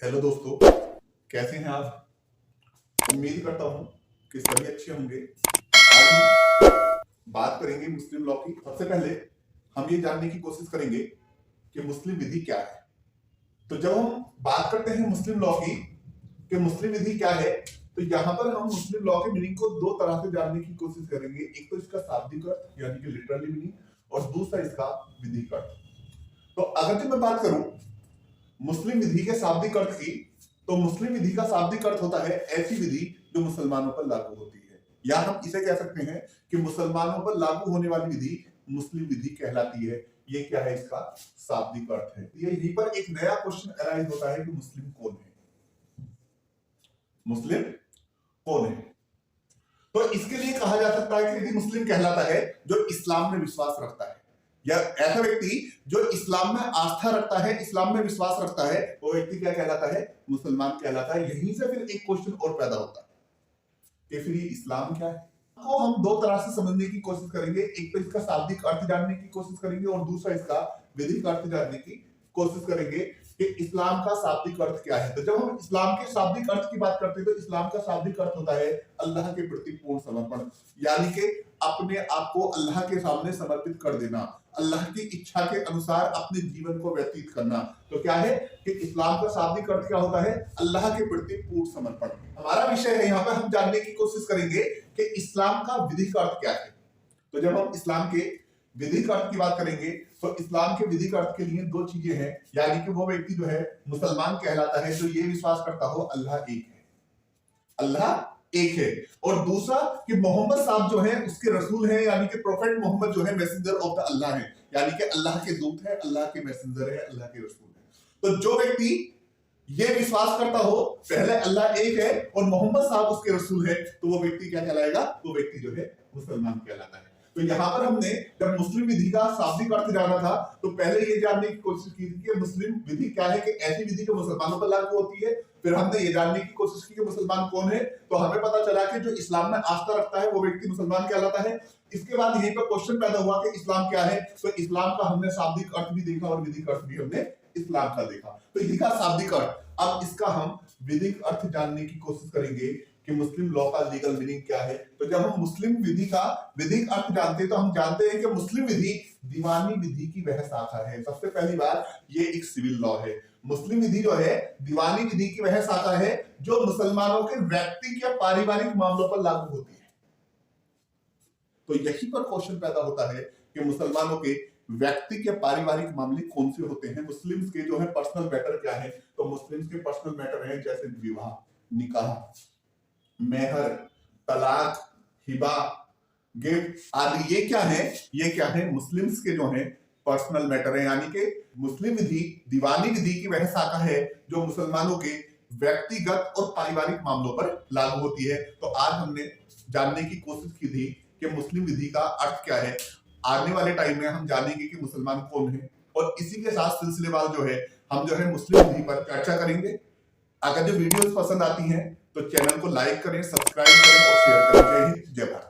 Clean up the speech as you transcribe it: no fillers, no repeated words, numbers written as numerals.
Hello दोस्तों, कैसे हैं आप? उम्मीद करता हूं कि सभी अच्छे होंगे। आज हम बात करेंगे मुस्लिम लॉ की। सबसे पहले हम ये जानने की कोशिश करेंगे कि मुस्लिम विधि क्या है। तो जब हम बात करते हैं मुस्लिम लॉ की कि मुस्लिम विधि क्या है, तो यहाँ पर हम मुस्लिम लॉ के मीनिंग को दो तरह से जानने की कोशिश करेंगे। एक तो इसका शाब्दिक अर्थ यानी कि लिटरली मीनिंग, और दूसरा इसका विधिक अर्थ। तो अगर जो मैं बात करूं मुस्लिम विधि के शाब्दिक अर्थ की, तो मुस्लिम विधि का शाब्दिक अर्थ होता है ऐसी विधि जो मुसलमानों पर लागू होती है, या हम इसे कह सकते हैं कि मुसलमानों पर लागू होने वाली विधि मुस्लिम विधि कहलाती है। ये क्या है, इसका शाब्दिक अर्थ है। ये यहीं पर एक नया क्वेश्चन अराइज होता है कि मुस्लिम कौन है, मुस्लिम कौन है। तो इसके लिए कहा जा सकता है कि मुस्लिम कहलाता है जो इस्लाम में विश्वास रखता है, या ऐसा व्यक्ति जो इस्लाम में आस्था रखता है, इस्लाम में विश्वास रखता है, वो व्यक्ति क्या कहलाता है, मुसलमान कहलाता है। यहीं से फिर एक क्वेश्चन और पैदा होता है कि फिर ये इस्लाम क्या है। तो हम दो तरह से समझने की कोशिश करेंगे। एक तो इसका शाब्दिक अर्थ जानने की कोशिश करेंगे और दूसरा इसका विधिक अर्थ जानने की कोशिश करेंगे कि इस्लाम का शाब्दिक अर्थ क्या है। तो जब हम इस्लाम के शाब्दिक अर्थ की बात करते हैं, तो इस्लाम का शाब्दिक अर्थ होता है अल्लाह के प्रति पूर्ण समर्पण, यानी कि अपने आप को अल्लाह के सामने समर्पित कर देना, अल्लाह की इच्छा के अनुसार अपने जीवन को व्यतीत करना। तो क्या है कि इस्लाम का शाब्दिक अर्थ क्या होता है, अल्लाह के प्रति पूर्ण समर्पण। हमारा विषय है, यहाँ पर हम जानने की कोशिश करेंगे कि इस्लाम का विधिक अर्थ क्या है। तो जब हम इस्लाम के विधिक अर्थ की बात करेंगे, तो इस्लाम के विधिक अर्थ के लिए दो चीजें हैं, यानी कि वो व्यक्ति जो है मुसलमान कहलाता है जो ये विश्वास करता हो अल्लाह एक है, अल्लाह एक है, और दूसरा कि मोहम्मद साहब जो है उसके रसूल हैं, यानी कि प्रोफेट मोहम्मद जो है मैसेंजर ऑफ द अल्लाह है, यानी कि अल्लाह के दूत है, अल्लाह के मैसेंजर है, अल्लाह के रसूल है। तो जो व्यक्ति ये विश्वास करता हो पहले अल्लाह एक है और मोहम्मद साहब उसके रसूल है, तो वो व्यक्ति क्या कहलाएगा, वो व्यक्ति जो है मुसलमान कहलाता है। तो यहाँ पर हमने जब मुस्लिम विधि का शाब्दिक अर्थ जाना था, तो पहले ये जानने की कोशिश की थी कि मुस्लिम विधि क्या है, कि ऐसी विधि जो मुसलमानों पर लागू होती है। फिर हमने ये जानने की कोशिश की कि मुसलमान कौन है, तो हमें पता चला कि जो इस्लाम में आस्था रखता है वो व्यक्ति मुसलमान कहलाता है। इसके बाद यहीं पर क्वेश्चन पैदा हुआ कि इस्लाम क्या है, तो इस्लाम का हमने शाब्दिक अर्थ भी देखा और विधिक अर्थ भी हमने इस्लाम का देखा। तो यही का शाब्दिक अर्थ। अब इसका हम विधिक अर्थ जानने की कोशिश करेंगे कि मुस्लिम लॉ का लीगल मीनिंग क्या है। तो जब हम मुस्लिम विधि का विधिक अर्थ जानते हैं, तो हम जानते हैं कि मुस्लिम विधि दीवानी विधि की वह शाखा है। सबसे पहली बार ये एक सिविल लॉ है। मुस्लिम विधि जो है दीवानी विधि की वह शाखा है जो मुसलमानों के व्यक्तिगत या पारिवारिक मामलों पर लागू होती है। तो यही पर क्वेश्चन पैदा होता है कि मुसलमानों के व्यक्ति के पारिवारिक मामले कौन से होते हैं, मुस्लिम्स के जो है पर्सनल मैटर क्या है। तो मुस्लिम्स के पर्सनल मैटर हैं जैसे विवाह, निकाह, मेहर, तलाक, हिबा, गिफ्ट आदि। ये क्या है, ये क्या है, मुस्लिम्स के जो है पर्सनल मैटर है, यानी कि मुस्लिम विधि दीवानी विधि की वह शाखा है जो मुसलमानों के व्यक्तिगत और पारिवारिक मामलों पर लागू होती है। तो आज हमने जानने की कोशिश की थी कि मुस्लिम विधि का अर्थ क्या है। आने वाले टाइम में हम जानेंगे कि मुसलमान कौन है, और इसी के साथ सिलसिलेवार जो है हम जो है मुस्लिम विधि पर चर्चा करेंगे। अगर जो वीडियोस पसंद आती हैं तो चैनल को लाइक करें, सब्सक्राइब करें और शेयर करें। जय हिंद, जय भारत।